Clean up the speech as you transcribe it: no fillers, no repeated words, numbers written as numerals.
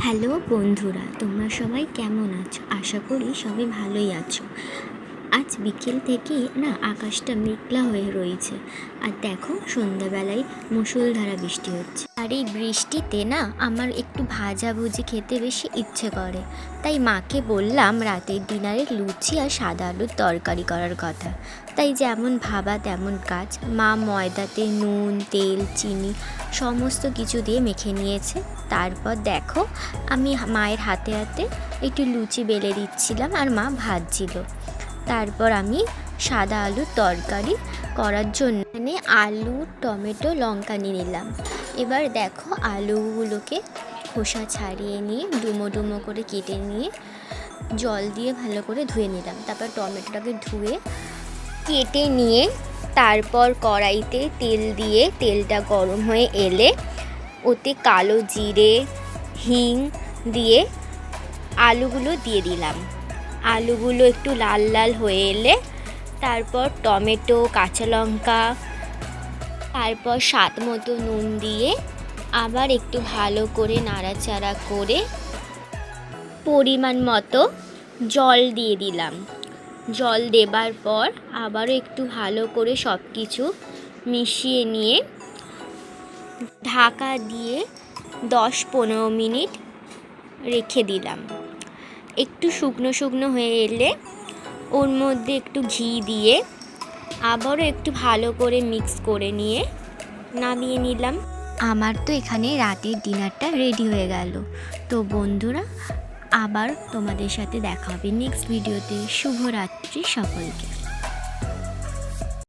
Hello বন্ধুরা, তোমরা সবাই কেমন আছো? আশা করি সবাই ভালোই আছো। আজ বিকেল থেকে না আকাশটা মেঘলা হয়ে রয়েছে, আর দেখো সন্ধ্যাবেলায় মুষলধারা বৃষ্টি হচ্ছে। আর এই বৃষ্টিতে না আমার একটু ভাজাভুজি খেতে বেশি ইচ্ছে করে, তাই মাকে বললাম রাতের ডিনারে লুচি আর সাদা আলুর তরকারি করার কথা। তাই যেমন ভাবা তেমন কাজ, মা ময়দাতে নুন তেল চিনি সমস্ত কিছু দিয়ে মেখে নিয়েছে। তারপর দেখো আমি মায়ের হাতে হাতে একটু লুচি বেলে দিচ্ছিলাম আর মা ভাজছিল। তারপর আমি সাদা আলুর তরকারি করার জন্য আলু টমেটো লঙ্কা নিয়ে নিলাম। এবার দেখো আলুগুলোকে খোসা ছাড়িয়ে নিয়ে ডুমো ডুমো করে কেটে নিয়ে জল দিয়ে ভালো করে ধুয়ে নিলাম। তারপর টমেটোটাকে ধুয়ে কেটে নিয়ে তারপর কড়াইতে তেল দিয়ে তেলটা গরম হয়ে এলে ওতে কালো জিরে হিং দিয়ে আলুগুলো দিয়ে দিলাম। আলুগুলো একটু লাল লাল হয়ে এলে তারপর টমেটো কাঁচা লঙ্কা তারপর স্বাদ মতো নুন দিয়ে আবার একটু ভালো করে নাড়াচাড়া করে পরিমাণ মতো জল দিয়ে দিলাম। জল দেবার পর আবারও একটু ভালো করে সব কিছু মিশিয়ে নিয়ে ঢাকা দিয়ে 10-15 মিনিট রেখে দিলাম। একটু শুকনো শুকনো হয়ে এলে ওর মধ্যে একটু ঘি দিয়ে আবারও একটু ভালো করে মিক্স করে নিয়ে নামিয়ে নিলাম। আমার তো এখানে রাতের ডিনারটা রেডি হয়ে গেল। তো বন্ধুরা, আবার তোমাদের সাথে দেখা হবে নেক্সট ভিডিওতে। শুভরাত্রি সকলকে।